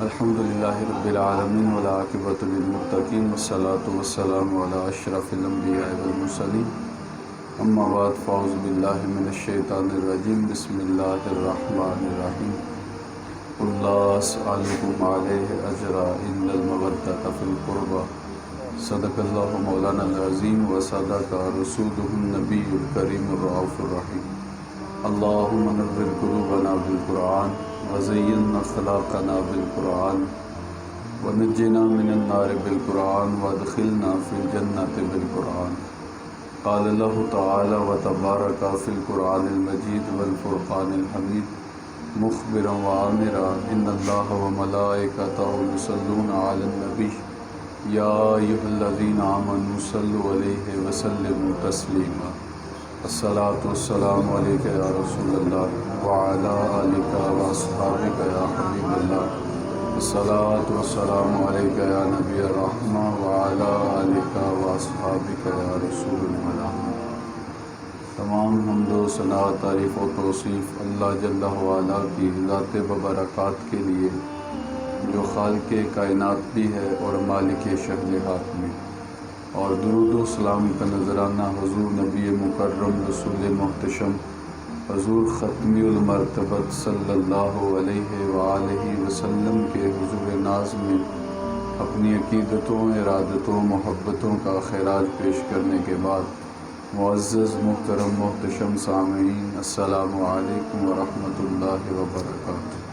الحمدللہ رب العالمین والعاقبۃ للمتقین والصلاۃ والسلام علی اشرف الانبیاء والمرسلین اما بعد فاعوذ باللہ من الشیطان الرجیم بسم اللہ الرحمن الرحیم قل لا اسألکم علیہ اجرا الا المودۃ فی القربى صدق اللہ مولانا العظیم وصدق رسولہ النبی الکریم الرؤوف الرحیم اللہم نور قلوبنا بالقرآن وزین اخلاقنا بالقرآن ونجنا من النار بالقرآن وادخلنا فی الجنة بالقرآن قال اللہ تعالی وتبارک فی القرآن المجید والفرقان الحمید مخبرا وآمرا ان اللہ وملائکتہ یصلون علی النبی یا ایھا الذین آمنوا صلوا علیہ وسلموا تسلیما الصلاۃ والسلام علیک یا رسول اللہ وعلی آلک واصحابک یا حبیب اللہ الصلاۃ والسلام علیک یا نبی الرحمہ وعلی آلک واصحابک یا رسول اللہ۔ تمام حمد و ثنا، تعریف و توصیف اللہ جل وعلا کی ذات ببرکات کے لیے جو خالق کائنات بھی ہے اور مالک شہجہات بھی، اور درود و سلام کا نذرانہ حضور نبی مکرم رسول محتشم حضور ختمی المرتبت صلی اللہ علیہ وآلہ وسلم کے حضور ناز میں اپنی عقیدتوں، ارادتوں، محبتوں کا خراج پیش کرنے کے بعد معزز محترم محتشم سامعین، السلام علیکم ورحمۃ اللہ وبرکاتہ۔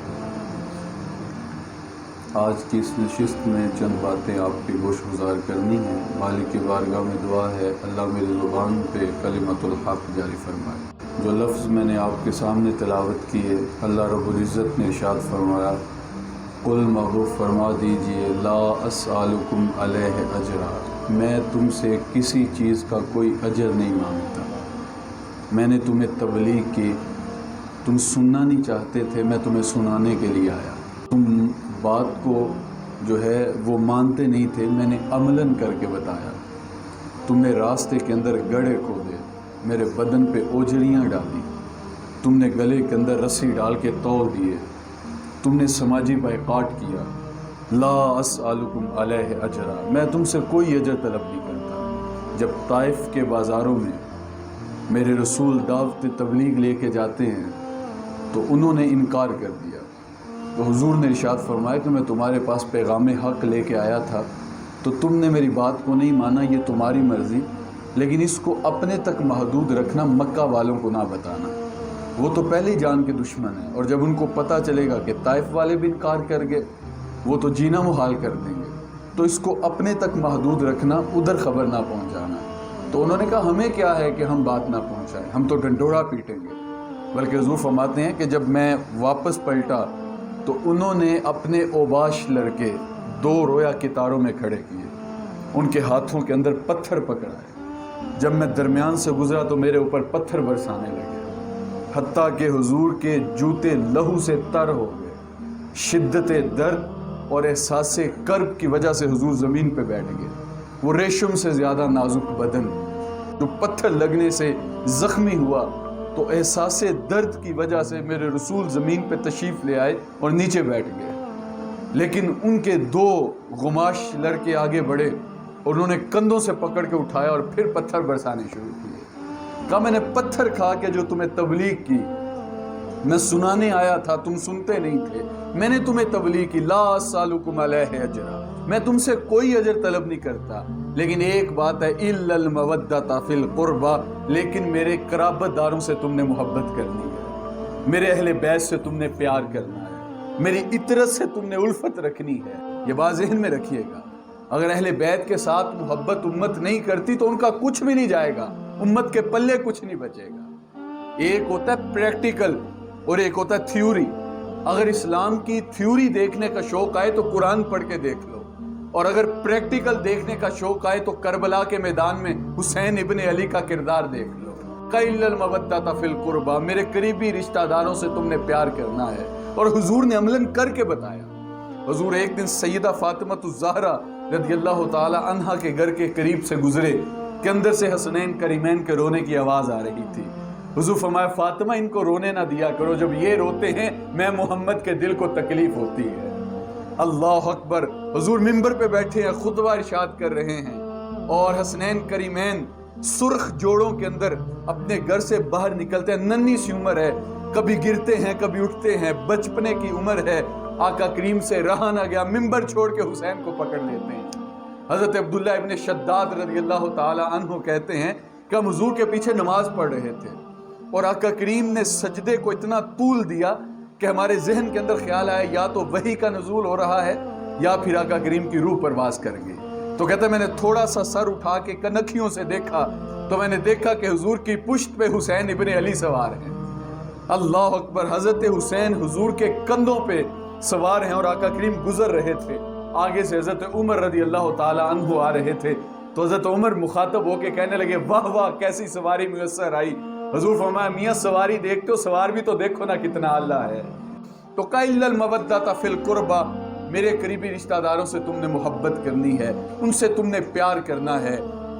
آج کی اس نشست میں چند باتیں آپ کی گوش گزار کرنی ہیں۔ مالک کی بارگاہ میں دعا ہے اللہ میری زبان پہ کلمۃ الحق جاری فرمائے۔ جو لفظ میں نے آپ کے سامنے تلاوت کی ہے، اللہ رب العزت نے ارشاد فرمایا، قل محبوب فرما دیجئے لا اسألکم علیہ اجرا، میں تم سے کسی چیز کا کوئی اجر نہیں مانگتا۔ میں نے تمہیں تبلیغ کی، تم سننا نہیں چاہتے تھے، میں تمہیں سنانے کے لیے آیا۔ تم بات کو جو ہے وہ مانتے نہیں تھے، میں نے عملاً کر کے بتایا۔ تم نے راستے کے اندر گڑھے کھودے، میرے بدن پہ اوجڑیاں ڈالی، تم نے گلے کے اندر رسی ڈال کے توڑ دیے، تم نے سماجی بائیکاٹ کیا۔ لا اسألکم علیہ اجرا، میں تم سے کوئی اجر طلب نہیں کرتا۔ جب طائف کے بازاروں میں میرے رسول دعوت تبلیغ لے کے جاتے ہیں تو انہوں نے انکار کر دیا، تو حضور نے ارشاد فرمایا کہ میں تمہارے پاس پیغام حق لے کے آیا تھا، تو تم نے میری بات کو نہیں مانا، یہ تمہاری مرضی، لیکن اس کو اپنے تک محدود رکھنا، مکہ والوں کو نہ بتانا۔ وہ تو پہلے ہی جان کے دشمن ہیں، اور جب ان کو پتہ چلے گا کہ طائف والے بھی انکار کر گئے، وہ تو جینا محال کر دیں گے، تو اس کو اپنے تک محدود رکھنا، ادھر خبر نہ پہنچانا۔ تو انہوں نے کہا ہمیں کیا ہے کہ ہم بات نہ پہنچائیں، ہم تو ڈنڈورا پیٹیں گے۔ بلکہ حضور فرماتے ہیں کہ جب میں واپس پلٹا تو انہوں نے اپنے اوباش لڑکے 2 رویا کتاروں میں کھڑے کیے، ان کے ہاتھوں کے اندر پتھر پکڑائے۔ جب میں درمیان سے گزرا تو میرے اوپر پتھر برسانے لگے، حتیٰ کہ حضور کے جوتے لہو سے تر ہو گئے۔ شدت درد اور احساس کرب کی وجہ سے حضور زمین پہ بیٹھ گئے۔ وہ ریشم سے زیادہ نازک بدن جو پتھر لگنے سے زخمی ہوا، تو احساس درد کی وجہ سے میرے رسول زمین پہ تشریف لے آئے اور نیچے بیٹھ گئے، لیکن ان کے 2 غماش لڑکے آگے بڑھے اور انہوں نے کندھوں سے پکڑ کے اٹھایا اور پھر پتھر برسانے شروع کیے۔ کہا میں نے پتھر کھا کے جو تمہیں تبلیغ کی، میں سنانے آیا تھا، تم سنتے نہیں تھے، میں نے تمہیں تبلیغ کی، لا اسألکم علیہ اجرا، میں تم سے کوئی اجر طلب نہیں کرتا، لیکن ایک بات ہے الا المودۃ فی القربى، لیکن میرے قرابت داروں سے تم نے محبت کرنی ہے، میرے اہل بیت سے تم نے پیار کرنا ہے، میری عطرت سے تم نے الفت رکھنی ہے۔ یہ بات ذہن میں رکھیے گا، اگر اہل بیت کے ساتھ محبت امت نہیں کرتی تو ان کا کچھ بھی نہیں جائے گا، امت کے پلے کچھ نہیں بچے گا۔ ایک ہوتا ہے پریکٹیکل اور ایک ہوتا ہے تھیوری۔ اگر اسلام کی تھیوری دیکھنے کا شوق آئے تو قرآن پڑھ کے دیکھ لو، اور اگر پریکٹیکل دیکھنے کا شوق آئے تو کربلا کے میدان میں حسین ابن علی کا کردار دیکھ لو۔ قَإِلَّ الْمَوَدَّةَ فِي الْقُرْبَى، میرے قریبی رشتہ داروں سے تم نے پیار کرنا ہے، اور حضور نے عملاً کر کے بتایا۔ حضور ایک دن سیدہ فاطمہ الزہرا رضی اللہ تعالی عنہا کے گھر کے قریب سے گزرے کہ اندر سے حسنین کریمین کے رونے کی آواز آ رہی تھی۔ حضور فرمایا فاطمہ ان کو رونے نہ دیا کرو، جب یہ روتے ہیں میں محمد کے دل کو تکلیف ہوتی ہے۔ اللہ اکبر، حضور منبر پہ بیٹھے ہیں، خطبہ ارشاد کر رہے ہیں، اور حسنین کریمین سرخ جوڑوں کے اندر اپنے گھر سے باہر نکلتے ہیں. ننھی سی عمر ہے، کبھی گرتے ہیں کبھی اٹھتے ہیں، بچپنے کی عمر ہے. آقا کریم سے رہا نہ گیا، منبر چھوڑ کے حسین کو پکڑ لیتے ہیں. حضرت عبداللہ ابن شداد رضی اللہ تعالی عنہ کہتے ہیں کہ ہم حضور کے پیچھے نماز پڑھ رہے تھے اور آقا کریم نے سجدے کو اتنا طول دیا کہ ہمارے ذہن کے اندر خیال آیا یا تو وحی کا نزول ہو رہا ہے یا پھر آقا کریم کی روح پرواز کر گئی. تو کہتے ہیں میں نے تھوڑا سا سر اٹھا کے کنکھیوں سے دیکھا تو میں نے دیکھا کہ حضور کی پشت پہ حسین ابن علی سوار ہیں. اللہ اکبر، حضرت حسین حضور کے کندھوں پہ سوار ہیں اور آقا کریم گزر رہے تھے. آگے سے حضرت عمر رضی اللہ تعالی عنہ آ رہے تھے تو حضرت عمر مخاطب ہو کے کہنے لگے واہ واہ کیسی سواری میسر آئی. حضور فرمایا میاں سواری دیکھتے ہو، سوار بھی تو دیکھو نا کتنا اللہ ہے. تو قَإِلَّ الْمَوَدَّةَ فِي الْقُرْبَى، میرے قریبی رشتہ داروں سے تم نے محبت کرنی ہے، ان سے تم نے پیار کرنا ہے.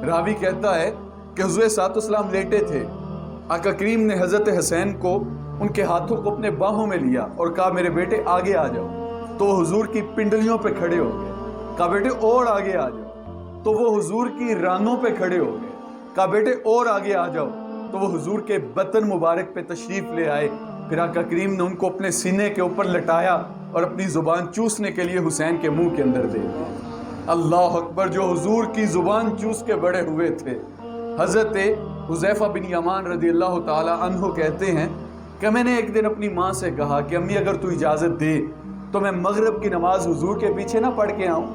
راوی کہتا ہے کہ حضور صلی اللہ علیہ وسلم لیٹے تھے، آقا کریم نے حضرت حسین کو ان کے ہاتھوں کو اپنے باہوں میں لیا اور کہا میرے بیٹے آگے آ جاؤ. تو وہ حضور کی پنڈلیوں پہ کھڑے ہو گئے. کہا بیٹے اور آگے آ جاؤ. تو وہ حضور کی رانوں پہ کھڑے ہو گئے. کہا بیٹے اور آگے آ جاؤ. تو وہ حضور کے بطن مبارک پہ تشریف لے آئے. پھر آقا کریم نے ان کو اپنے سینے کے اوپر لٹایا اور اپنی زبان چوسنے کے لیے حسین کے منہ کے اندر دے دیا. اللہ اکبر، جو حضور کی زبان چوس کے بڑے ہوئے تھے. حضرت حذیفہ بن یمان رضی اللہ تعالی عنہ کہتے ہیں کہ میں نے ایک دن اپنی ماں سے کہا کہ امی اگر تو اجازت دے تو میں مغرب کی نماز حضور کے پیچھے نہ پڑھ کے آؤں.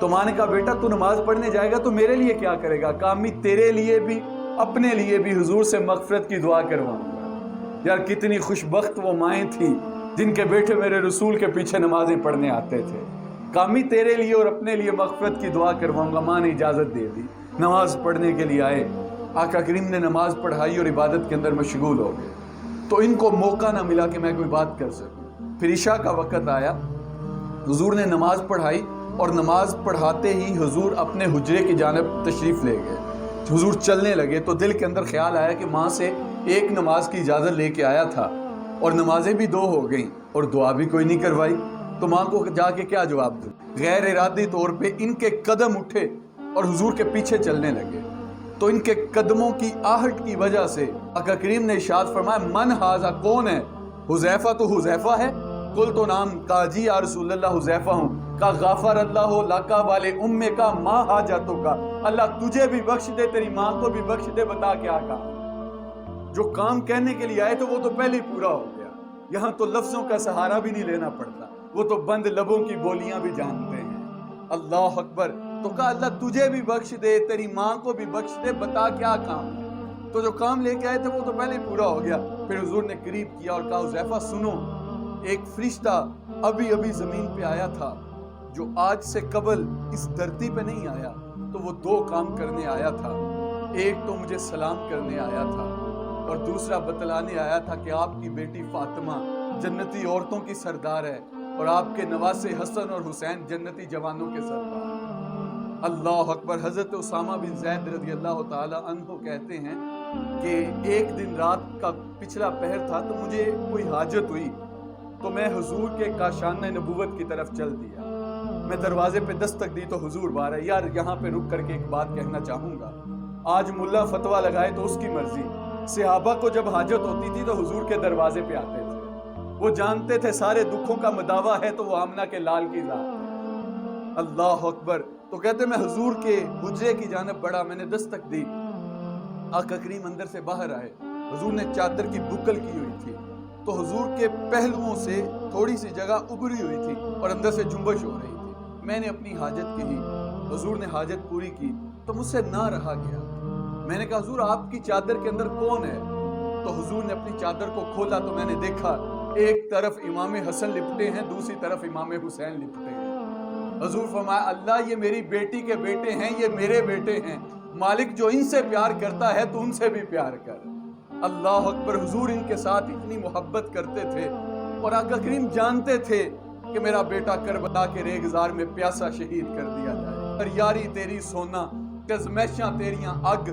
تو ماں نے کہا بیٹا تو نماز پڑھنے جائے گا تو میرے لیے کیا کرے گا؟ کہا امی تیرے لیے بھی اپنے لیے بھی حضور سے مغفرت کی دعا کرواؤں گا. یار کتنی خوش بخت وہ مائیں تھیں جن کے بیٹے میرے رسول کے پیچھے نمازیں پڑھنے آتے تھے. کہا امی تیرے لیے اور اپنے لیے مغفرت کی دعا کرواؤں گا. ماں نے اجازت دے دی، نماز پڑھنے کے لیے آئے. آقا کریم نے نماز پڑھائی اور عبادت کے اندر مشغول ہو گئے. تو ان کو موقع نہ ملا کہ میں کوئی بات کر سکوں. پھر عشاء کا وقت آیا، حضور نے نماز پڑھائی اور نماز پڑھاتے ہی حضور اپنے حجرے کی جانب تشریف لے گئے. حضور چلنے لگے تو دل کے اندر خیال آیا کہ ماں سے ایک نماز کی اجازت لے کے آیا تھا اور نمازیں بھی 2 ہو گئیں اور دعا بھی کوئی نہیں کروائی، تو ماں کو جا کے کیا جواب دوں. غیر ارادی طور پہ ان کے قدم اٹھے اور حضور کے پیچھے چلنے لگے. تو ان کے قدموں کی آہٹ کی وجہ سے آقا کریم نے ارشاد فرمایا من ھذا، کون ہے؟ حذیفہ تو حذیفہ ہے. قلت نام، کہا جی یا رسول اللہ حذیفہ ہوں. کہا غفر اللہ لکا والے امے کا ما حاجتوں کا، اللہ تجھے بھی بخش دے تیری ماں کو بھی بخش دے. بتا کیا کہا؟ جو کام کہنے کے لیے آئے تھے وہ تو پہلے ہی پورا ہو گیا. یہاں تو لفظوں کا سہارا بھی نہیں لینا پڑتا، وہ تو بند لبوں کی بولیاں بھی جانتے ہیں. اللہ اکبر. تو کہا اللہ تجھے بھی بخش دے تیری ماں کو بھی بخش دے، بتا کیا کام ہے؟ تو جو کام لے کے آئے تھے وہ تو پہلے ہی پورا ہو گیا. پھر حضور نے قریب کیا اور کہا حذیفہ سنو، ایک فرشتہ ابھی ابھی زمین پہ آیا تھا جو آج سے قبل اس دھرتی پہ نہیں آیا. تو وہ 2 کام کرنے آیا تھا. ایک تو مجھے سلام کرنے آیا تھا اور دوسرا بتلانے آیا تھا کہ آپ کی بیٹی فاطمہ جنتی عورتوں کی سردار ہے اور آپ کے نواسے حسن اور حسین جنتی جوانوں کے سردار. اللہ اکبر. حضرت اسامہ بن زید رضی اللہ تعالی عنہ کہتے ہیں کہ ایک دن رات کا پچھلا پہر تھا تو مجھے کوئی حاجت ہوئی تو میں حضور کے کاشانہ نبوت کی طرف چل دیا. میں دروازے پہ دستک دی تو حضور باہر ہے. یار یہاں پہ رک کر کے ایک بات کہنا چاہوں گا. آج ملا فتویٰ لگائے تو اس کی مرضی. صحابہ کو جب حاجت ہوتی تھی تو حضور کے دروازے پہ آتے تھے. وہ جانتے تھے سارے دکھوں کا مداوا ہے تو وہ آمنہ کے لال کی ذات ہے. اللہ اکبر. تو کہتے میں حضور کے حجرے کی جانب بڑھا، میں نے دستک دی. آقا کریم اندر سے باہر آئے. حضور نے چادر کی بکل کی ہوئی تھی تو حضور کے پہلوؤں سے تھوڑی سی جگہ ابری ہوئی تھی اور اندر سے جنبش ہو رہی تھی. میں نے اپنی حاجت کہی، حضور نے حاجت پوری کی تو مجھ سے نہ رہا گیا. میں نے کہا حضور آپ کی چادر کے اندر کون ہے؟ تو حضور نے اپنی چادر کو کھولا تو میں نے دیکھا ایک طرف امام حسن لپٹے ہیں، دوسری طرف امام حسین لپٹے ہیں. حضور فرمایا اللہ یہ میری بیٹی کے بیٹے ہیں، یہ میرے بیٹے ہیں. مالک جو ان سے پیار کرتا ہے تو ان سے بھی پیار کر. اللہ اکبر. حضور ان کے ساتھ اتنی محبت کرتے تھے اور آقا کریم جانتے تھے کہ میرا بیٹا کربلا کے ریگزار میں پیاسا شہید کر دیا جائے. اور یاری تیری سونا کزمیشاں تیریاں اگ،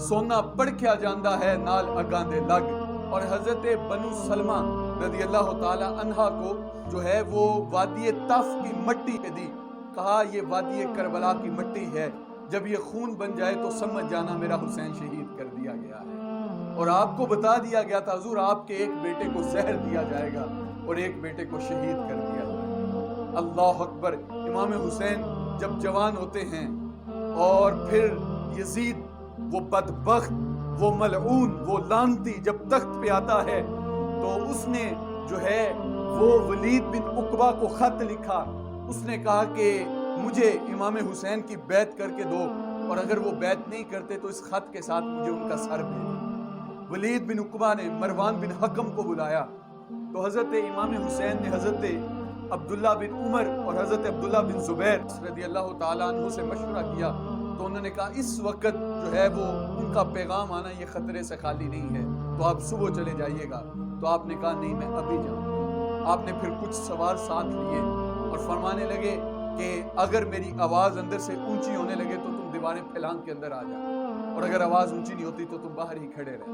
سونا پڑکیا جاندہ ہے نال اگاں دے لگ. اور حضرت بنو سلمہ رضی اللہ تعالی عنہا کو جو ہے وہ وادی طف کی مٹی دی، کہا یہ وادی کربلا کی مٹی ہے، جب یہ خون بن جائے تو سمجھ جانا میرا حسین شہید کر دیا گیا ہے۔ اور آپ کو بتا دیا گیا تھا حضور آپ کے ایک بیٹے کو زہر دیا جائے گا اور ایک بیٹے کو شہید کر دیا جائے گا۔ اللہ اکبر۔ امام حسین جب جوان ہوتے ہیں اور پھر یزید وہ بدبخت، وہ ملعون، وہ لعنتی جب تخت پہ آتا ہے تو اس نے جو ہے وہ ولید بن عقبہ کو خط لکھا، اس نے کہا کہ مجھے امام حسین کی بیعت کر کے دو، اور اگر وہ بیعت نہیں کرتے تو اس خط کے ساتھ مجھے ان کا سر بھیجو۔ ولید بن عقبہ نے مروان بن حکم کو بلایا تو حضرت امام حسین نے حضرت عبداللہ بن عمر اور حضرت عبداللہ بن زبیر رضی اللہ تعالیٰ عنہ سے مشورہ کیا، تو انہوں نے کہا اس وقت جو ہے وہ ان کا پیغام آنا یہ خطرے سے خالی نہیں ہے، تو آپ صبح چلے جائیے گا۔ تو آپ نے کہا نہیں میں ابھی جاؤں۔ آپ نے پھر کچھ سوار ساتھ لیے اور فرمانے لگے کہ اگر میری آواز اندر سے اونچی ہونے لگے تو تم دیواریں پھیلان کے اندر آ جاؤ، اور اگر آواز اونچی نہیں ہوتی تو تم باہر ہی کھڑے رہے۔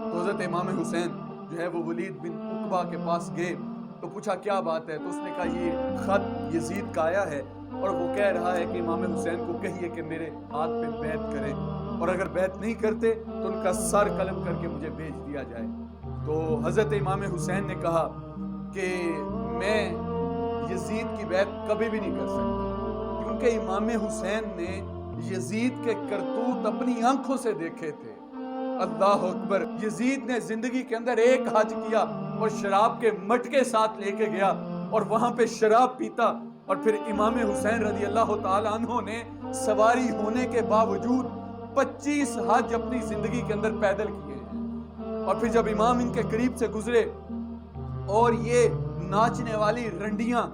تو حضرت امام حسین جو ہے وہ ولید بن عقبہ کے پاس گئے تو پوچھا کیا بات ہے، تو اس نے کہا یہ خط یزید کا آیا ہے اور وہ کہہ رہا ہے کہ امام حسین کو کہیے کہ میرے ہاتھ پہ بیعت کریں، اور اگر بیعت نہیں کرتے تو ان کا سر قلم کر کے مجھے بھیج دیا جائے۔ تو حضرت امام حسین نے کہا کہ میں یزید کی بیعت کبھی بھی نہیں کر سکتا، کیونکہ امام حسین نے یزید کے کرتوت اپنی آنکھوں سے دیکھے تھے۔ اللہ اکبر۔ یزید نے زندگی کے اندر ایک حج کیا اور شراب کے مٹکے ساتھ لے کے گیا اور وہاں پہ شراب پیتا، اور پھر امام حسین رضی اللہ تعالیٰ عنہ نے سواری ہونے کے باوجود 25 حج اپنی زندگی کے اندر پیدل کیے ہیں۔ اور پھر جب امام ان کے قریب سے گزرے اور یہ ناچنے والی رنڈیاں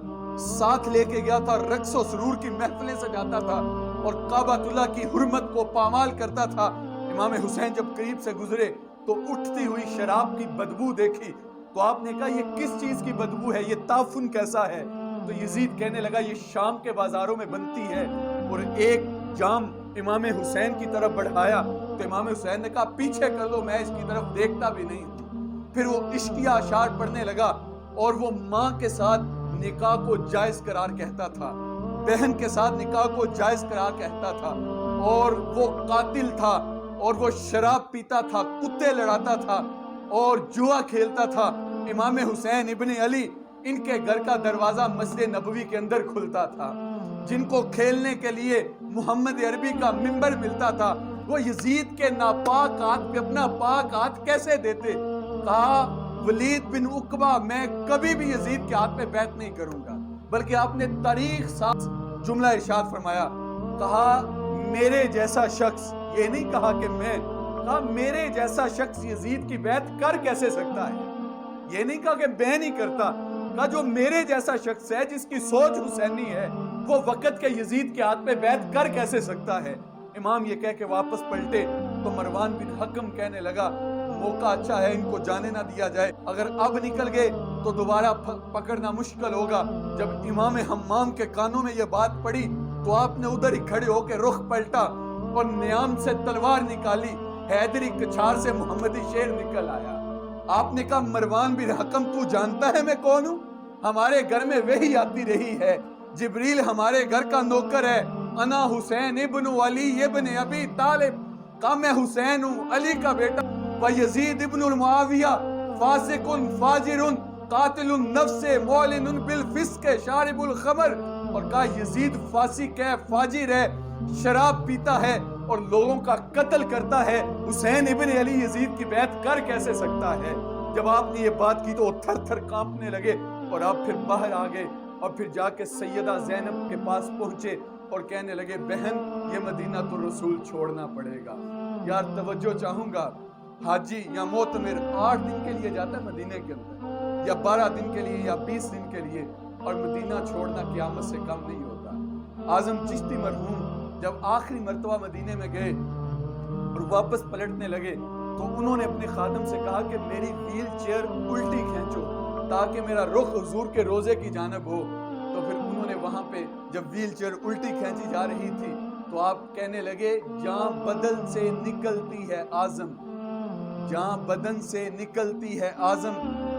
ساتھ لے کے گیا تھا، رقص و سرور کی محفلیں سجاتا تھا اور کعبۃ اللہ کی حرمت کو پامال کرتا تھا، امام حسین جب قریب سے گزرے تو اٹھتی ہوئی شراب کی بدبو دیکھی تو آپ نے کہا یہ کس چیز کی بدبو ہے، یہ تعفن کیسا ہے؟ تو یزید کہنے لگا یہ شام کے بازاروں میں بنتی ہے، اور ایک جام امام حسین کی طرف بڑھایا تو امام حسین نے کہا پیچھے کر دو، میں اس کی طرف دیکھتا بھی نہیں ہوں۔ پھر وہ عشقیہ اشعار پڑھنے لگا اور وہ ماں کے ساتھ نکاح کو جائز قرار کہتا تھا، بہن کے ساتھ نکاح کو جائز قرار کہتا تھا، اور وہ قاتل تھا اور وہ شراب پیتا تھا، کتے لڑاتا تھا اور جوا کھیلتا تھا۔ امام حسین ابن علی ان کے گھر کا دروازہ مسجد نبوی کے اندر کھلتا تھا، جن کو کھیلنے کے لیے محمد عربی کا منبر ملتا تھا، وہ یزید کے ناپاک ہاتھ پہ اپنا پاک ہاتھ کیسے دیتے؟ کہا ولید بن عقبہ میں کبھی بھی یزید کے ہاتھ پہ بیعت نہیں کروں گا، بلکہ آپ نے تاریخ ساز جملہ ارشاد فرمایا، کہا میرے جیسا شخص، یہ نہیں کہا کہ میں، کہا میرے جیسا شخص یزید کی بیعت کر کیسے سکتا ہے؟ یہ نہیں کہا کہ میں نہیں کرتا، کہا جو میرے جیسا شخص ہے جس کی سوچ حسینی ہے وہ وقت کے یزید کے ہاتھ پہ بیعت کر کیسے سکتا ہے؟ امام یہ کہہ کے واپس پلٹے تو مروان بن حکم کہنے لگا موقع اچھا ہے، ان کو جانے نہ دیا جائے، اگر اب نکل گئے تو دوبارہ پکڑنا مشکل ہوگا۔ جب امام حمام کے کانوں میں یہ بات پڑی تو آپ نے ادھر ہی کھڑے ہو کے رخ پلٹا اور نیام سے تلوار نکالی، حیدری کچھار سے محمدی شیر نکل آیا۔ آپ نے کہا مروان بن حکم تو جانتا ہے میں کون ہوں؟ ہمارے گھر میں وحی آتی رہی ہے، جبریل ہمارے گھر کا نوکر ہے، انا حسین ابن علی ابن ابی طالب، کہا میں حسین ہوں علی کا بیٹا، وَيَزِيدِ ابن المعاویہ فاسق فاجر قاتل النفس معلن بالفسق شارب الخمر، اور کہا یزید فاسق ہے، فاجر ہے، شراب پیتا ہے اور لوگوں کا قتل کرتا ہے، حسین ابن علی یزید کی بیعت کر کیسے سکتا ہے؟ جب آپ نے یہ بات کی تو وہ تھر تھر کانپنے لگے اور آپ پھر باہر آ گئے اور پھر جا کے سیدہ زینب کے پاس پہنچے اور کہنے لگے بہن یہ مدینہ تو رسول چھوڑنا پڑے گا۔ یار توجہ چاہوں گا، حاجی یا معتمر 8 دن کے لیے جاتا ہے مدینے کے اندر، یا 12 دن کے لیے یا 20 دن کے لیے، اور مدینہ چھوڑنا قیامت سے کم نہیں ہوتا۔ اعظم چشتی مرحوم جب آخری مرتبہ مدینے میں گئے اور واپس پلٹنے لگے تو انہوں نے اپنے خادم سے کہا کہ میری ویل چیئر الٹی کھینچو تاکہ میرا رخ حضور کے روزے کی جانب ہو۔ تو پھر انہوں نے وہاں پہ جب ویل چیئر الٹی کھینچی جا رہی تھی تو آپ کہنے لگے جہاں بدن سے نکلتی ہے اعظم، جہاں بدن سے نکلتی ہے اعظم،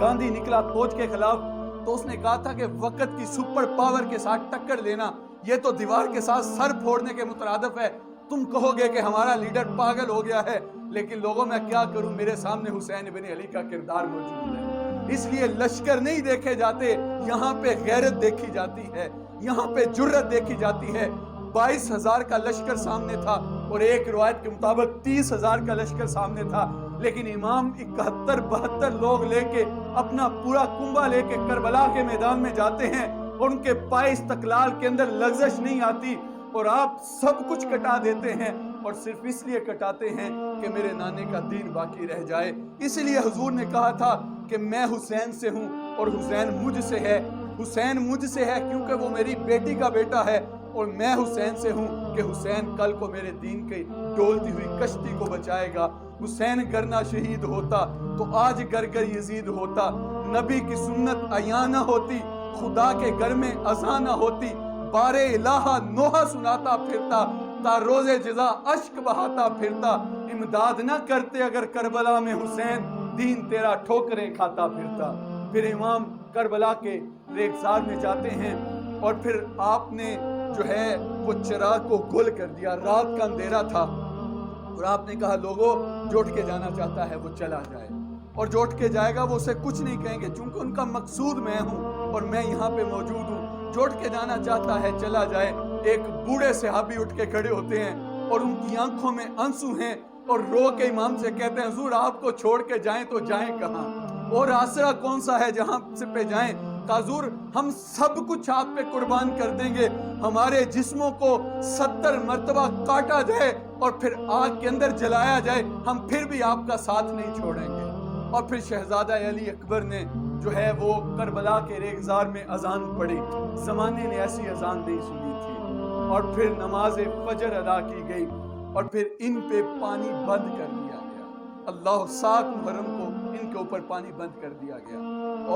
گاندھی نکلا فوج کے خلاف تو اس نے کہا تھا کہ وقت کی سپر پاور کے ساتھ ٹکر لینا یہ تو دیوار کے ساتھ سر پھوڑنے کے مترادف ہے. تم کہو گے کہ ہمارا لیڈر پاگل ہو گیا ہے، لیکن لوگوں میں کیا کروں، میرے سامنے حسین ابن علی کا کردار موجود ہے. اس لیے لشکر نہیں دیکھے جاتے، یہاں پہ غیرت دیکھی جاتی ہے، یہاں پہ جرت دیکھی جاتی ہے. 22,000 کا لشکر سامنے تھا اور ایک روایت کے مطابق 30,000 کا لشکر سامنے تھا، لیکن امام 71-72 لوگ لے کے اپنا پورا کنبہ لے کے کربلا کے میدان میں جاتے ہیں اور ان کے پائے استقلال کے اندر لغزش نہیں آتی اور آپ سب کچھ کٹا دیتے ہیں اور صرف اس لیے کٹاتے ہیں کہ میرے نانے کا دین باقی رہ جائے. اس لیے حضور نے کہا تھا کہ میں حسین سے ہوں اور حسین مجھ سے ہے. حسین مجھ سے ہے کیونکہ وہ میری بیٹی کا بیٹا ہے اور میں حسین سے ہوں کہ حسین کل کو میرے دین کی ڈولتی ہوئی کشتی کو بچائے گا. حسین گر نہ شہید ہوتا تو آج گر گر یزید ہوتا. نبی کی سنت عیاں نہ ہوتی، خدا کے گھر میں اذان نہ ہوتی. بارے الہ نوحہ سناتا پھرتا، تا روز جزا اشک بہاتا پھرتا. امداد نہ کرتے اگر کربلا میں حسین، دین تیرا ٹھوکریں کھاتا پھرتا. پھر امام کربلا کے ریگزار میں جاتے ہیں اور پھر آپ نے جو ہے وہ چراغ کو گل کر دیا. رات کا اندھیرا تھا اور آپ نے کہا لوگوں جو اٹھ کے جانا چاہتا ہے وہ چلا جائے، اور جو اٹھ کے جائے گا وہ اسے کچھ نہیں کہیں گے چونکہ ان کا مقصود میں ہوں اور میں یہاں پہ موجود ہوں. جو اٹھ کے جانا چاہتا ہے چلا جائے. ایک بوڑھے صحابی اٹھ کے کھڑے ہوتے ہیں اور ان کی آنکھوں میں آنسو ہیں اور رو کے امام سے کہتے ہیں حضور آپ کو چھوڑ کے جائیں تو جائیں کہاں، اور آسرا کون سا ہے جہاں سے پہ جائیں. حضور ہم سب کچھ آپ پہ قربان کر دیں گے، ہمارے جسموں کو 70 مرتبہ کاٹا جائے اور پھر آگ کے اندر جلایا جائے، ہم پھر بھی آپ کا ساتھ نہیں چھوڑیں گے. اور پھر شہزادہ علی اکبر نے جو ہے وہ کربلا کے ریگزار میں اذان پڑھی. زمانے نے ایسی اذان نہیں سنی تھی. اور پھر نماز فجر ادا کی گئی اور پھر ان پہ پانی بند کر دیا گیا. اللہ 7 محرم کو ان کے اوپر پانی بند کر دیا گیا.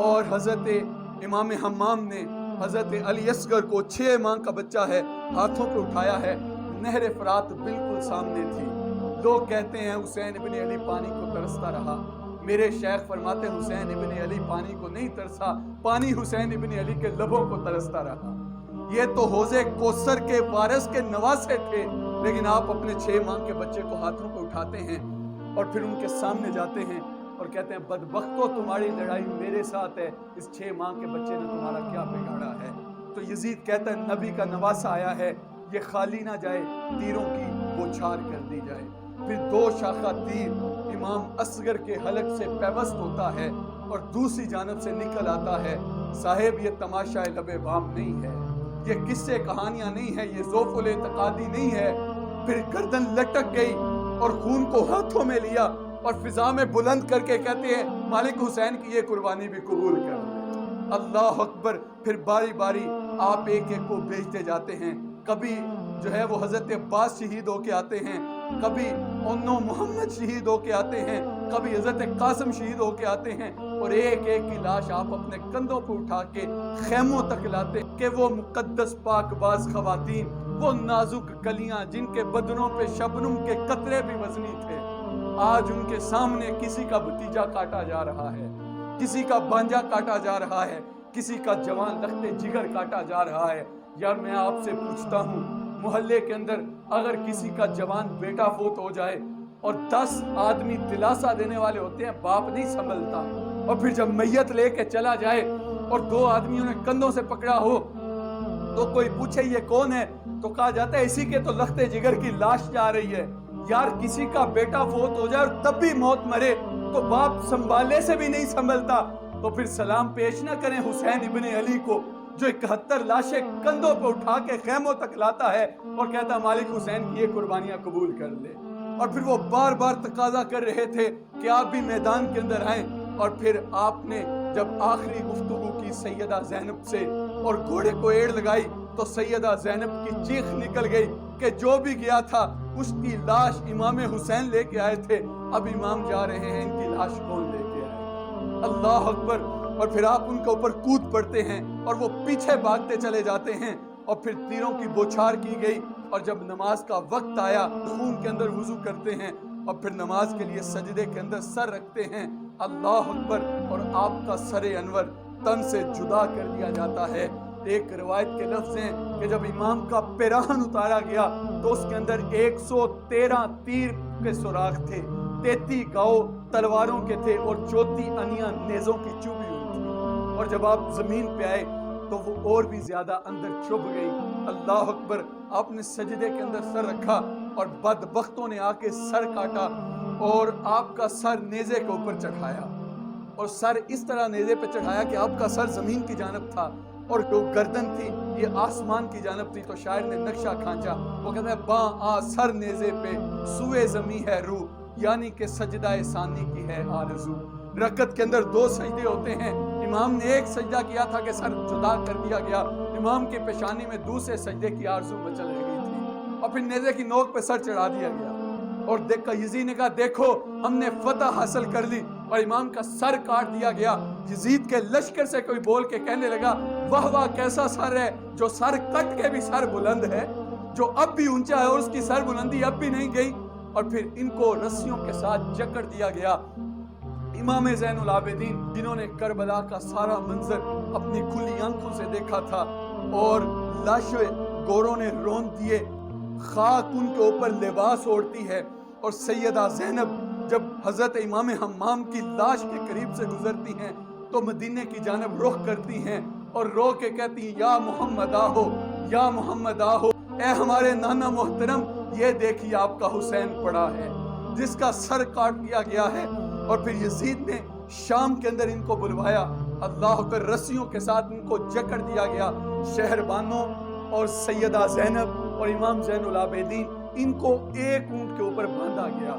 اور حضرت امام حمام نے حضرت علی اصغر کو 6 ماہ کا بچہ ہے ہاتھوں پہ اٹھایا ہے. نہر فرات بالکل سامنے تھی. لوگ کہتے ہیں حسین ابن علی پانی کو ترستا رہا. میرے شیخ فرماتے ہیں حسین ابن علی پانی کو نہیں ترسا، پانی حسین ابن علی کے لبوں کو ترستا رہا. یہ تو حوض کوثر کے وارث کے نواسے تھے، لیکن آپ اپنے 6 ماہ کے بچے کو ہاتھوں پہ اٹھاتے ہیں اور پھر ان کے سامنے جاتے ہیں اور کہتے ہیں بدبختو تمہاری لڑائی میرے ساتھ ہے، اس 6 ماہ کے بچے نے تمہارا کیا بگاڑا ہے. تو یزید کہتا ہے نبی کا نواسا آیا ہے، یہ خالی نہ جائے، تیروں کی بوچھار کر دی جائے. پھر 2 شاخہ تیر امام اصغر کے حلق سے پیوست ہوتا ہے اور دوسری جانب سے نکل آتا ہے. صاحب یہ تماشا لب بام نہیں ہے، یہ قصے کہانیاں نہیں ہے، یہ ذوق الاعتقادی نہیں ہے. پھر گردن لٹک گئی اور خون کو ہاتھوں میں لیا اور فضا میں بلند کر کے کہتے ہیں مالک حسین کی یہ قربانی بھی قبول کر لے. اللہ اکبر. پھر باری باری آپ ایک ایک کو بیچتے جاتے ہیں. کبھی جو ہے وہ حضرت عباس شہید ہو کے آتے ہیں، کبھی انو محمد شہید ہو کے آتے ہیں، کبھی حضرت قاسم شہید ہو کے آتے ہیں، اور ایک ایک کی لاش آپ اپنے کندھوں پہ اٹھا کے خیموں تک لاتے کہ وہ مقدس پاک باز خواتین، وہ نازک کلیاں جن کے بدنوں پہ شبنم کے قطرے بھی وزنی تھے، آج ان کے سامنے کسی کا بھتیجا کاٹا جا رہا ہے، کسی کا بانجا کاٹا جا رہا ہے، کسی کا جوان لخت جگر کاٹا جا رہا ہے. یار میں آپ سے پوچھتا ہوں محلے کے اندر اگر کسی کا جوان بیٹا فوت ہو جائے اور 10 آدمی دلاسا دینے والے ہوتے ہیں، باپ نہیں سنبھلتا، اور پھر جب میت لے کے چلا جائے اور 2 آدمیوں نے کندھوں سے پکڑا ہو تو کوئی پوچھے یہ کون ہے تو کہا جاتا ہے اسی کے تو لخت جگر کی لاش جا رہی ہے. یار کسی کا بیٹا فوت ہو جائے اور تب بھی موت مرے تو باپ سنبھالنے سے بھی نہیں سنبھلتا، تو پھر سلام پیش نہ کریں حسین ابن علی کو جو 71 لاشیں کندھوں پہ اٹھا کے خیموں تک لاتا ہے اور کہتا مالک حسین کی یہ قربانیاں قبول کر لے. اور پھر وہ بار بار تقاضا کر رہے تھے کہ آپ بھی میدان کے اندر آئیں. اور پھر آپ نے جب آخری گفتگو کی سیدہ زینب سے اور گھوڑے کو ایڑ لگائی تو سیدہ زینب کی چیخ نکل گئی کہ جو بھی گیا تھا اس کی لاش امام حسین لے کے آئے تھے، اب امام جا رہے ہیں، ان کی لاش کون لے کے آئے. اللہ اکبر. اور پھر آپ ان کے اوپر کود پڑتے ہیں اور وہ پیچھے بھاگتے چلے جاتے ہیں اور پھر تیروں کی بوچھار کی گئی. اور جب نماز کا وقت آیا خون کے اندر وضو کرتے ہیں اور پھر نماز کے لیے سجدے کے اندر سر رکھتے ہیں. اللہ اکبر، اور آپ کا سر انور تن سے جدا کر دیا جاتا ہے۔ ایک روایت کے لفظ ہیں کہ جب امام کا پیراہن اتارا گیا تو اس کے اندر 113 تیر کے سوراخ تھے، 33 گاؤ تلواروں کے تھے اور 34 انیاں نیزوں کی چوبی ہوئی تھی، اور جب آپ زمین پہ آئے تو وہ اور بھی زیادہ اندر چبھ گئی۔ اللہ اکبر، آپ نے سجدے کے اندر سر رکھا اور بدبختوں نے آ کے سر کاٹا اور آپ کا سر نیزے کے اوپر چڑھایا، اور سر اس طرح نیزے پہ چڑھایا کہ آپ کا سر زمین کی جانب تھا اور جو گردن تھی یہ آسمان کی جانب تھی۔ تو شاعر نے نقشہ کھانچا، وہ کہتا ہے باں آ سر نیزے پہ سوئے زمین ہے روح، یعنی کہ سجدہ ثانی کی ہے آرزو۔ رکعت کے اندر 2 سجدے ہوتے ہیں، امام نے ایک سجدہ کیا تھا کہ سر جدا کر دیا گیا، امام کی پیشانی میں دوسرے سجدے کی آرزو مچل رہی تھی، اور پھر نیزے کی نوک پہ سر چڑھا دیا گیا، اور یزید نے کہا دیکھو ہم نے فتح حاصل کر لی، اور امام کا سر کاٹ دیا گیا۔ یزید کے لشکر سے کوئی بول کے کہنے لگا واہ واہ کیسا سر ہے، جو سر کٹ کے بھی سر بلند ہے، جو اب بھی اونچا ہے اور اس کی سر بلندی اب بھی نہیں گئی۔ اور پھر ان کو رسیوں کے ساتھ جکڑ دیا گیا۔ امام زین العابدین جنہوں نے کربلا کا سارا منظر اپنی کھلی آنکھوں سے دیکھا تھا، اور لاشیں گوروں نے رون دیے، خاک ان کے اوپر لباس اوڑھتی ہے، اور سیدہ زینب جب حضرت امام حمام کی لاش کے قریب سے گزرتی ہیں تو مدینے کی جانب رخ کرتی ہیں اور رو کے کہتی ہیں یا محمد آہو، یا محمد آہو، اے ہمارے نانا محترم، یہ دیکھیے آپ کا حسین پڑا ہے جس کا سر کاٹ دیا گیا ہے۔ اور پھر یزید نے شام کے اندر ان کو بلوایا، اللہ کر رسیوں کے ساتھ ان کو جکڑ دیا گیا۔ شہربانوں اور سیدہ زینب اور امام زین العابدین ان کو ایک اونٹ کے اوپر باندھا گیا،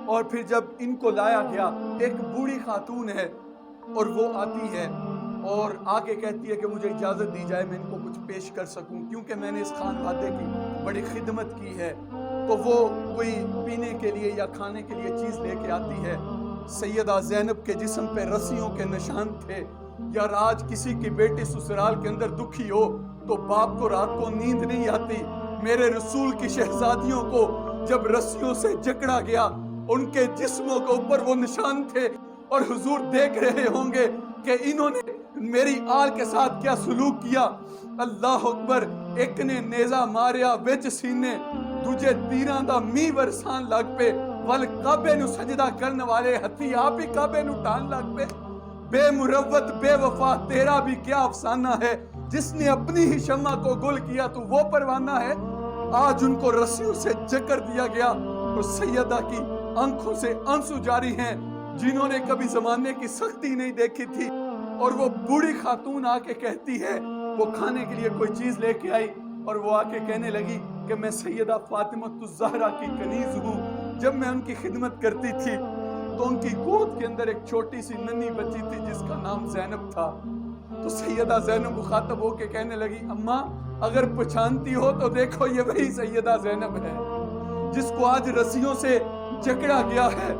اور پھر جب ان کو لایا گیا ایک بوڑھی خاتون ہے اور وہ آتی ہے اور آ کے کہتی ہے کہ مجھے اجازت دی جائے میں ان کو کچھ پیش کر سکوں، کیونکہ میں نے اس خانوادے کی بڑی خدمت کی ہے۔ تو وہ کوئی پینے کے لیے یا کھانے کے لیے چیز لے کے آتی ہے۔ سیدہ زینب کے جسم پہ رسیوں کے نشان تھے۔ یا آج کسی کی بیٹی سسرال کے اندر دکھی ہو تو باپ کو رات کو نیند نہیں آتی، میرے رسول کی شہزادیوں کو جب رسیوں سے جکڑا گیا ان کے جسموں کے اوپر وہ نشان تھے، اور حضور دیکھ رہے ہوں گے کہ انہوں نے میری آل کے ساتھ کیا سلوک کیا۔ اللہ اکبر، ایک نے نیزہ ماریا وچ سینے، تجھے تیراں دا می ورسان لگ پے، ول کعبے نو سجدہ کرنے والے ہتھی آپ ہی کعبے نو ٹان لگ پے۔ بے مروت بے وفا تیرا بھی کیا افسانہ ہے، جس نے اپنی ہی شمع کو گل کیا تو وہ پروانہ ہے۔ آج ان کو رسیوں سے جکڑ دیا گیا اور سیدہ کی آنکھوں سے آنسو جاری ہیں، جنہوں نے کبھی زمانے کی سختی نہیں دیکھی تھی۔ اور وہ بوڑھی خاتون آ کے کہتی ہے، وہ کھانے کے لیے کوئی چیز لے کے آئی اور وہ آ کے کہنے لگی کہ میں سیدہ فاطمہ الزہرا کی کنیز ہوں، جب میں ان کی خدمت کرتی تھی تو ان کی گود کے اندر ایک چھوٹی سی ننھی بچی تھی جس کا نام زینب تھا۔ تو سیدہ زینب مخاطب ہو کے کہنے لگی اماں اگر پہچانتی ہو تو دیکھو یہ وہی سیدہ زینب ہے جس کو آج رسیوں سے جکڑا گیا ہے۔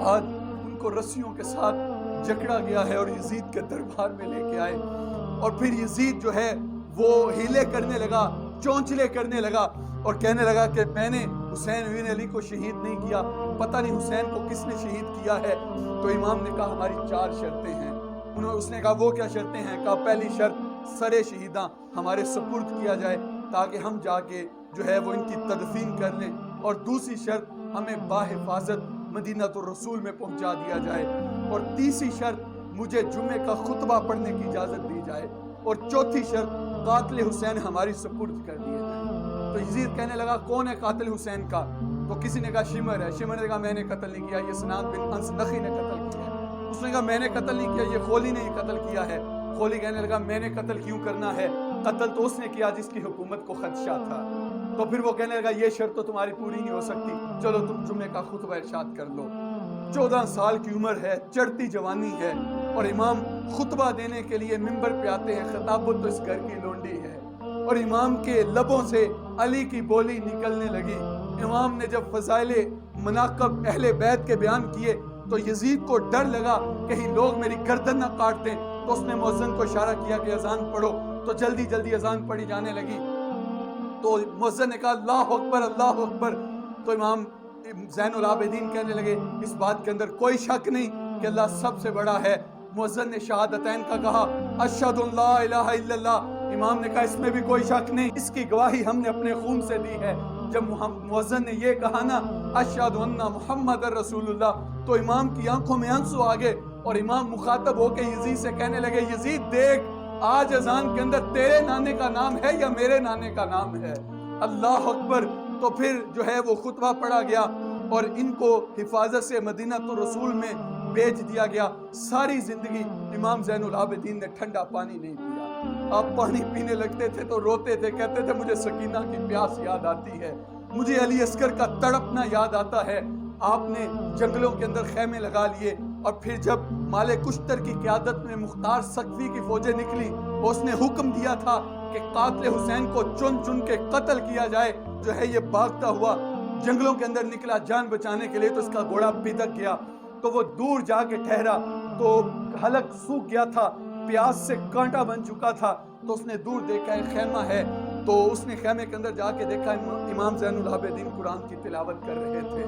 آج ان کو رسیوں کے ساتھ جکڑا گیا ہے اور یزید کے دربار میں لے کے آئے، اور پھر یزید جو ہے وہ ہیلے کرنے لگا، چونچلے کرنے لگا اور کہنے لگا کہ میں نے حسین بن علی کو شہید نہیں کیا، پتہ نہیں حسین کو کس نے شہید کیا ہے۔ تو امام نے کہا ہماری 4 شرطیں ہیں۔ اس نے کہا وہ کیا شرطیں ہیں؟ کہا پہلی شرط سر شہیداں ہمارے سپرد کیا جائے تاکہ ہم جا کے جو ہے وہ ان کی تدفین کر لیں، اور دوسری شرط ہمیں باحفاظت مدینہ الرسول میں پہنچا دیا جائے، اور تیسری شرط مجھے جمعے کا خطبہ پڑھنے کی اجازت دی جائے، اور چوتھی شرط قاتل حسین ہماری سپرد کر دیے جائے۔ تو یزید کہنے لگا کون ہے قاتل حسین کا؟ تو کسی نے کہا شمر ہے۔ شمر نے کہا میں نے قتل نہیں کیا، یہ سناد بن انس نخی نے قتل کیا ہے۔ اس نے کہا میں نے قتل نہیں کیا، یہ خولی نے ہی قتل کیا ہے۔ خولی کہنے لگا میں نے قتل کیوں کرنا ہے، قتل تو اس نے کیا جس کی حکومت کو خدشہ تھا۔ تو پھر وہ کہنے لگا یہ شرط تو تمہاری پوری نہیں ہو سکتی، چلو تم جمعے کا خطبہ ارشاد کر لو۔ 14 سال کی عمر ہے، چڑھتی جوانی ہے، اور امام خطبہ دینے کے لیے ممبر پہ آتے ہیں۔ خطابت تو اس گھر کی لونڈی ہے، اور امام کے لبوں سے علی کی بولی نکلنے لگی۔ امام نے جب فضائل مناقب اہل بیت کے بیان کیے تو یزید کو ڈر لگا کہیں لوگ میری گردن نہ کاٹ دیں، تو اس نے مؤذن کو اشارہ کیا کہ اذان پڑھو، تو جلدی جلدی اذان پڑھی جانے لگی۔ تو مؤذن نے کہا اللہ اکبر اللہ اکبر، تو امام زین العابدین کہنے لگے اس بات کے اندر کوئی شک نہیں کہ اللہ سب سے بڑا ہے۔ مؤذن نے شہادتین کا کہا اشہد ان لا الہ الا اللہ، امام نے کہا اس میں بھی کوئی شک نہیں، اس کی گواہی ہم نے اپنے خون سے دی ہے۔ جب مؤذن نے یہ کہا نا اشہد ان محمد رسول اللہ، تو امام کی آنکھوں میں آنسو آ گئے، اور امام مخاطب ہو کے یزید سے کہنے لگے یزید دیکھ، آج اذان کے اندر تیرے نانے کا نام ہے یا میرے نانے کا نام ہے؟ اللہ اکبر۔ تو پھر جو ہے وہ خطبہ پڑھا گیا اور ان کو حفاظت سے مدینہ الرسول میں بھیج دیا گیا۔ ساری زندگی امام زین العابدین نے ٹھنڈا پانی نہیں پیا۔ آپ پانی پینے لگتے تھے تو روتے تھے، کہتے تھے مجھے سکینہ کی پیاس یاد آتی ہے، مجھے علی اصغر کا تڑپنا یاد آتا ہے۔ آپ نے جنگلوں کے اندر خیمے لگا لیے، اور پھر جب مالک کشتر کی قیادت میں مختار سقفی کی فوجیں نکلی، اس نے حکم دیا تھا کہ قاتل حسین کو چن چن کے قتل کیا جائے۔ جو ہے یہ بھاگتا ہوا جنگلوں کے اندر نکلا جان بچانے کے لیے، تو اس کا گھوڑا بھدک گیا، تو وہ دور جا کے ٹھہرا، تو حلق سوکھ گیا تھا، پیاس سے کانٹا بن چکا تھا، تو اس نے دور دیکھا ایک خیمہ ہے، تو اس نے خیمے کے اندر جا کے دیکھا امام زین العابدین قرآن کی تلاوت کر رہے تھے۔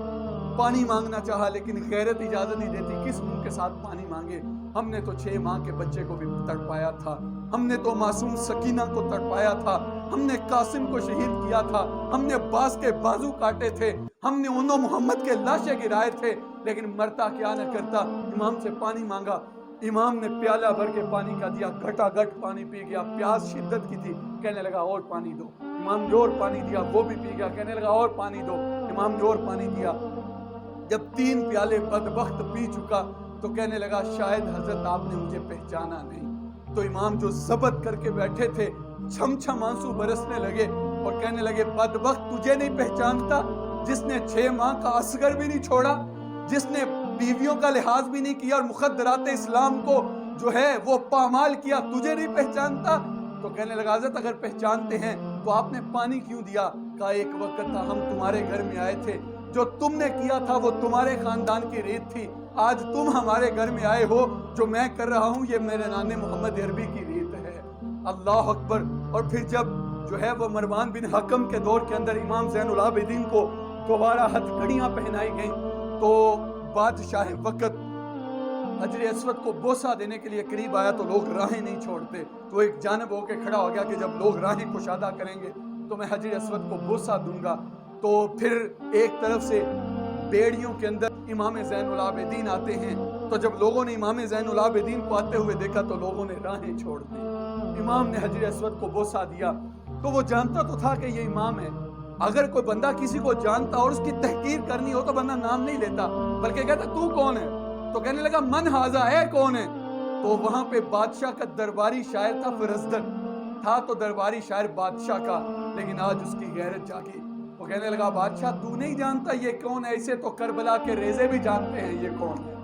پانی مانگنا چاہا لیکن غیرت اجازت نہیں دیتی، کس منہ کے ساتھ پانی مانگے؟ ہم نے تو 6 ماہ کے بچے کو بھی تڑپایا تھا، ہم نے تو معصوم سکینہ کو تڑپایا تھا، ہم نے قاسم کو شہید کیا تھا، ہم نے عباس کے بازو کاٹے تھے، ہم نے انہوں محمد کے لاشیں گرائے تھے، لیکن مرتا کیا نہ کرتا، امام سے پانی مانگا، امام نے پیالہ بھر کے پانی کا دیا، گھٹا گھٹ پانی پی گیا، پیاس شدت کی تھی، کہنے لگا اور پانی دو، امام نے اور پانی دیا، وہ بھی پی گیا، کہنے لگا اور پانی دو، امام نے اور پانی دیا۔ جب 3 پیالے بدبخت پی چکا تو کہنے لگا شاید حضرت آپ نے مجھے پہچانا نہیں۔ تو امام جو ضبط کر کے بیٹھے تھے چھم چھم آنسو برسنے لگے اور کہنے لگے بدبخت تجھے نہیں پہچانتا، جس نے 6 ماہ کا اصغر بھی نہیں چھوڑا، جس نے بیویوں کا لحاظ بھی نہیں کیا اور مخدرات اسلام کو جو ہے وہ پامال کیا، تجھے نہیں پہچانتا؟ تو کہنے لگا حضرت اگر پہچانتے ہیں تو آپ نے پانی کیوں دیا؟ کہا ایک وقت تھا ہم تمہارے گھر میں آئے تھے، جو تم نے کیا تھا وہ تمہارے خاندان کی ریت تھی، آج تم ہمارے گھر میں آئے ہو، جو میں کر رہا ہوں یہ میرے نانے محمد عربی کی ریت ہے۔ اللہ اکبر۔ اور پھر جب جو ہے وہ مروان بن حکم کے دور کے اندر امام زین العابدین کو دوبارہ ہتھکڑیاں پہنائی گئیں، تو بادشاہ وقت حجر اسود کو بوسہ دینے کے لیے قریب آیا تو لوگ راہیں نہیں چھوڑتے، تو ایک جانب ہو کے کھڑا ہو گیا کہ جب لوگ راہیں کشادہ کریں گے تو میں حجر اسود کو بوسہ دوں گا۔ تو پھر ایک طرف سے بیڑیوں کے اندر امام زین العابدین آتے ہیں، تو جب لوگوں نے امام زین العابدین کو آتے ہوئے دیکھا تو لوگوں نے راہیں چھوڑ دی۔ امام نے حجر اسود کو بوسہ دیا، تو وہ جانتا تو تھا کہ یہ امام ہے۔ اگر کوئی بندہ کسی کو جانتا اور اس کی تحقیر کرنی ہو تو بندہ نام نہیں لیتا بلکہ کہتا تو کون ہے؟ تو کہنے لگا من ہاذا، ہے کون ہے؟ تو وہاں پہ بادشاہ کا درباری شاعر تھا، فرزدق تھا تو درباری شاعر بادشاہ کا، لیکن آج اس کی غیرت جاگی، وہ کہنے لگا بادشاہ تو نہیں جانتا یہ کون ہے؟ اسے تو کربلا کے ریزے بھی جانتے ہیں یہ کون ہے،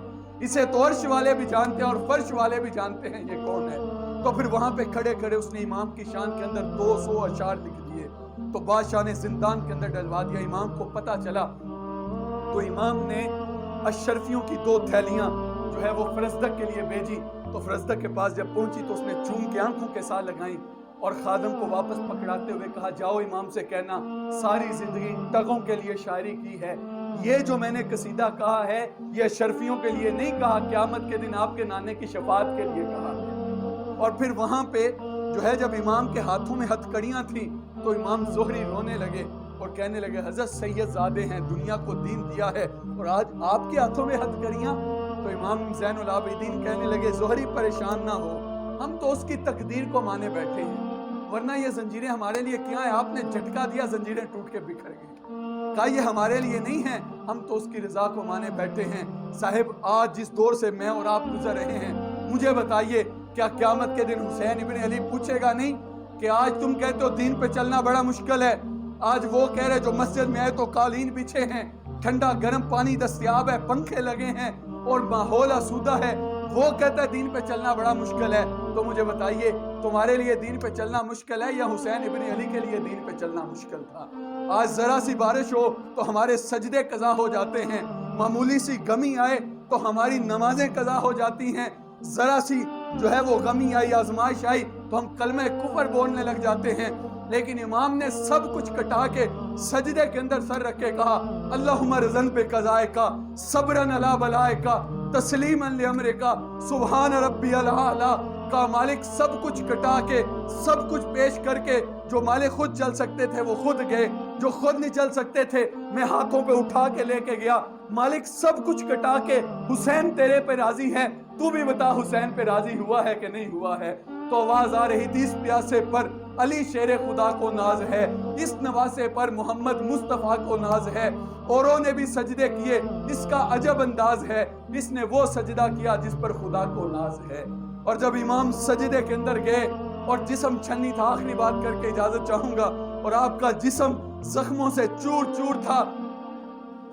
اسے تو عرش والے بھی جانتے ہیں اور فرش والے بھی جانتے ہیں یہ کون ہے۔ تو پھر وہاں پہ کھڑے کھڑے اس نے امام کی شان کے اندر 200 اشعار لکھ دیے، تو بادشاہ نے زندان کے اندر ڈلوا دیا۔ امام کو پتہ چلا تو امام نے اشرفیوں کی 2 تھیلیاں جو ہے وہ فرزدق کے لیے بھیجی، تو فرزدق کے پاس جب پہنچی تو اس نے چوم کے آنکھوں کے ساتھ لگائیں اور خادم کو واپس پکڑاتے ہوئے کہا جاؤ امام سے کہنا ساری زندگی ٹگوں کے لیے شاعری کی ہے، یہ جو میں نے قصیدہ کہا ہے یہ اشرفیوں کے لیے نہیں کہا، قیامت کے دن آپ کے نانے کی شفاعت کے لیے کہا ہے۔ اور پھر وہاں پہ جو ہے جب امام کے ہاتھوں میں ہتھکڑیاں تھیں تو امام زہری رونے لگے اور کہنے لگے حضرت سید زادے ہیں، دنیا کو دین دیا ہے اور آج آپ کے ہاتھوں میں ہتھکڑیاں؟ تو امام زین العابدین کہنے لگے زہری پریشان نہ ہو، ہم تو اس کی تقدیر کو مانے بیٹھے ہیں، ورنہ یہ زنجیریں ہمارے لیے کیا ہیں؟ آپ نے جھٹکا دیا زنجیریں ٹوٹ کے بکھر گئی، کہا یہ ہمارے لیے نہیں ہیں، ہم تو اس کی رضا کو مانے بیٹھے ہیں۔ صاحب آج جس دور سے میں اور آپ گزر رہے ہیں مجھے بتائیے کیا قیامت کے دن حسین ابن علی پوچھے گا نہیں کہ آج تم کہتے ہو دین پہ چلنا بڑا مشکل ہے، آج وہ کہہ رہے جو مسجد میں آئے تو قالین بچھے ہیں، ٹھنڈا گرم پانی دستیاب ہے، پنکھے لگے ہیں اور ماحول آسودہ ہے، وہ کہتا ہے دین پہ چلنا بڑا مشکل ہے۔ تو مجھے بتائیے تمہارے لیے دین پہ چلنا مشکل ہے یا حسین ابن علی کے لیے دین پہ چلنا مشکل تھا؟ آج ذرا سی بارش ہو تو ہمارے سجدے قضا ہو جاتے ہیں، معمولی سی گمی آئے تو ہماری نمازیں قضا ہو جاتی ہیں، ذرا سی جو ہے وہ غمی آئی، آزمائش آئی تو ہم کلمہ کفر بولنے لگ جاتے ہیں، لیکن امام نے سب کچھ کٹا کے سجدے کے اندر سر رکھ کے کہا اللہم رضن پہ قضائے کا، صبرن علی بلائے کا، تسلیمن لامر کا، سبحان ربی الاعلیٰ کا۔ مالک سب کچھ کٹا کے سب کچھ پیش کر کے جو مالک خود چل سکتے تھے وہ خود گئے، جو خود نہیں چل سکتے تھے میں ہاتھوں پہ اٹھا کے لے کے گیا۔ مالک سب کچھ کٹا کے حسین تیرے پہ راضی ہے، تو بھی بتا حسین پہ راضی ہوا ہے کہ نہیں ہوا ہے؟ تو آواز آ رہی تھی اس پیاسے پر علی شیر خدا کو ناز ہے، اس نواسے پر محمد مصطفیٰ کو ناز ہے۔ اوروں نے بھی سجدے کیے، اس کا عجب انداز ہے، اس نے وہ سجدہ کیا جس پر خدا کو ناز ہے۔ اور جب امام سجدے کے اندر گئے اور جسم چھنی تھا، آخری بات کر کے اجازت چاہوں گا، اور آپ کا جسم زخموں سے چور چور تھا،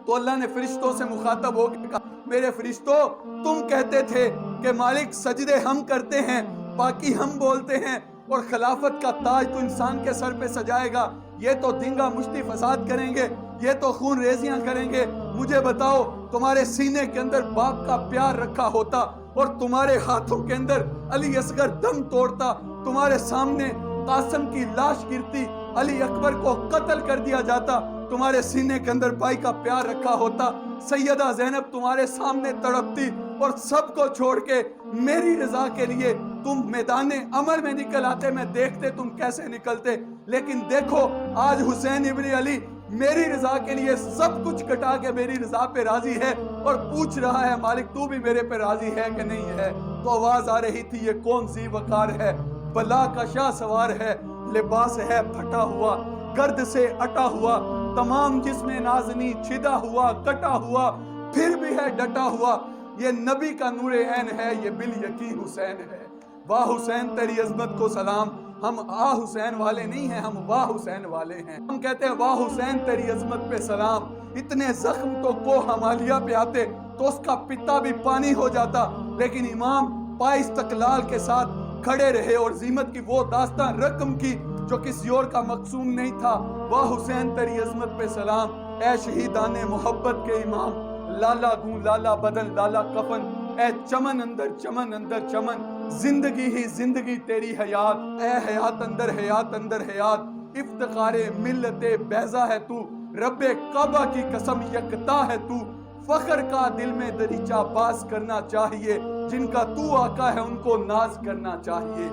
تو اللہ نے فرشتوں سے مخاطب ہو کے کہا میرے فرشتوں تم کہتے تھے کہ مالک سجدے ہم کرتے ہیں، باقی ہم بولتے ہیں، اور خلافت کا تاج تو انسان کے سر پہ سجائے گا، یہ تو دنگا مشتی فساد کریں گے، یہ تو خون ریزیاں کریں گے۔ مجھے بتاؤ تمہارے سینے کے اندر باپ کا پیار رکھا ہوتا اور تمہارے ہاتھوں کے اندر علی اصغر دم توڑتا، تمہارے سامنے قاسم کی لاش گرتی، علی اکبر کو قتل کر دیا جاتا، تمہارے سینے کے اندر بھائی کا پیار رکھا ہوتا، سیدہ زینب تمہارے سامنے تڑپتی، اور سب کو چھوڑ کے میری رضا کے لیے تم میدان عمل میں نکل آتے، میں دیکھتے تم کیسے نکلتے۔ لیکن دیکھو آج حسین ابن علی میری رضا کے لیے سب کچھ کٹا کے میری رضا پہ راضی ہے، اور پوچھ رہا ہے مالک تو بھی میرے پہ راضی ہے کہ نہیں ہے؟ تو آواز آ رہی تھی یہ کون سی وقار ہے، بلا کا شاہ سوار ہے، لباس ہے پھٹا ہوا، گرد سے اٹا ہوا، تمام جسم نازنی چھدا ہوا کٹا ہوا، پھر بھی ہے ڈٹا ہوا، یہ نبی کا نور عین ہے، یہ بال یقین حسین ہے۔ واہ حسین تیری عظمت کو سلام، ہم آ حسین والے نہیں ہیں، ہم واہ حسین والے ہیں۔ ہم کہتے ہیں واہ حسین تیری عظمت پہ سلام، اتنے زخم تو کوہ ہمالیہ پہ آتے تو اس کا پتا بھی پانی ہو جاتا، لیکن امام پائے استقلال کے ساتھ کھڑے رہے اور عظمت کی وہ داستان رقم کی جو کسی اور کا مقصوم نہیں تھا۔ واہ حسین تیری عظمت پہ سلام، اے شہیدان محبت کے امام، لالا گوں لالا بدن لالا کفن، اے چمن اندر چمن اندر چمن، زندگی ہی زندگی تیری حیات، اے حیات اندر حیات، افتخار ملت بیضا ہے تو، رب کعبہ کی قسم یکتا ہے تو، فخر کا دل میں دریچہ باز کرنا چاہیے، جن کا تو آقا ہے ان کو ناز کرنا چاہیے۔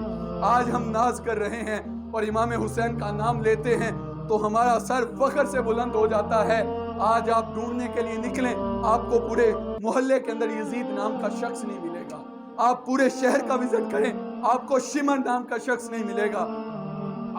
آج ہم ناز کر رہے ہیں اور امام حسین کا نام لیتے ہیں تو ہمارا سر فخر سے بلند ہو جاتا ہے۔ آج آپ ڈھونڈنے کے لیے نکلیں، آپ کو پورے محلے کے اندر یزید نام کا شخص نہیں ملے گا، آپ پورے شہر کا وزٹ کریں آپ کو شمر نام کا شخص نہیں ملے گا،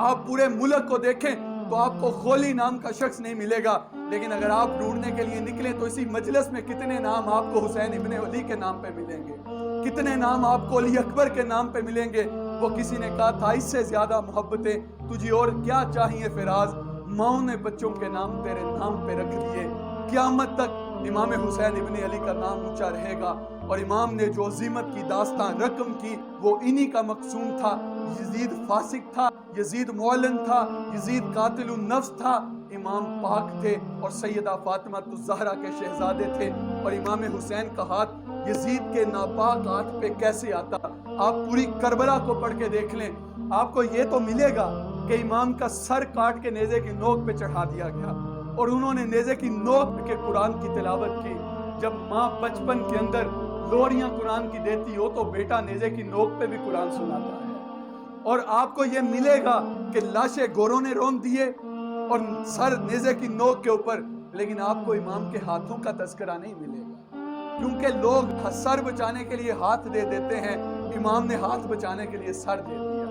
آپ پورے ملک کو دیکھیں تو آپ کو خولی نام کا شخص نہیں ملے گا، لیکن اگر آپ ڈھونڈنے کے لیے نکلیں تو اسی مجلس میں کتنے نام آپ کو حسین ابن علی کے نام پہ ملیں گے، کتنے نام آپ کو علی اکبر کے نام پہ ملیں گے۔ وہ کسی نے کہا تھا اس سے زیادہ محبتیں تجھے اور کیا چاہیے فراز، ماؤں نے بچوں کے نام تیرے نام پہ رکھ لیے، قیامت تک امام حسین ابن علی کا نام اونچا رہے گا۔ اور امام نے جو عظمت کی داستان رقم کی وہ انہی کا مقصوم تھا۔ یزید فاسق تھا، یزید معلن تھا، یزید قاتل النفس تھا، امام پاک تھے اور سیدہ فاطمہ الزہرا کے شہزادے تھے، اور امام حسین کا ہاتھ یزید کے ناپاک ہاتھ پہ کیسے آتا؟ آپ پوری کربلا کو پڑھ کے دیکھ لیں، آپ کو یہ تو ملے گا کہ امام کا سر کاٹ کے نیزے کی نوک پہ چڑھا دیا گیا، اور انہوں نے نیزے کی نوک کے قرآن کی تلاوت کی۔ جب ماں بچپن کے اندر لوریاں قرآن کی دیتی ہو تو بیٹا نیزے کی نوک پہ بھی قرآن سناتا ہے۔ اور آپ کو یہ ملے گا کہ لاشیں گوروں نے رون دیے اور سر نیزے کی نوک کے اوپر، لیکن آپ کو امام کے ہاتھوں کا تذکرہ نہیں ملے گا، کیونکہ لوگ سر بچانے کے لیے ہاتھ دے دیتے ہیں، امام نے ہاتھ بچانے کے لیے سر دے دیا۔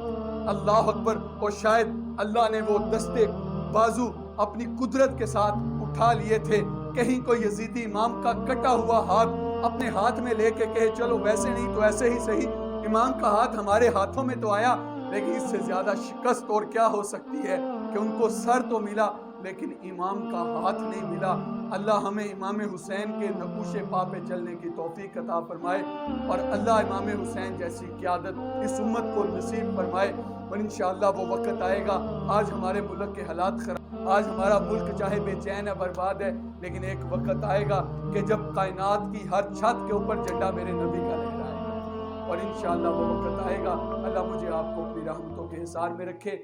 اللہ اکبر۔ اور شاید اللہ نے وہ دستے بازو اپنی قدرت کے ساتھ اٹھا لیے تھے، کہیں کوئی یزیدی امام کا کٹا ہوا ہاتھ اپنے ہاتھ میں لے کے کہے چلو ویسے نہیں تو ایسے ہی صحیح، امام کا ہاتھ ہمارے ہاتھوں میں تو آیا، لیکن اس سے زیادہ شکست اور کیا ہو سکتی ہے کہ ان کو سر تو ملا لیکن امام کا ہاتھ نہیں ملا۔ اللہ ہمیں امام حسین کے نقوش پا پہ چلنے کی توفیق عطا فرمائے، اور اللہ امام حسین جیسی قیادت اس امت کو نصیب فرمائے، اور انشاءاللہ وہ وقت آئے گا۔ آج ہمارے ملک کے حالات خراب، آج ہمارا ملک چاہے بے چین ہے برباد ہے، لیکن ایک وقت آئے گا کہ جب کائنات کی ہر چھت کے اوپر جھنڈا میرے نبی کا لہرائے گا، اور انشاءاللہ وہ وقت آئے گا، اللہ مجھے آپ کو اپنی رحمتوں کے حصار میں رکھے۔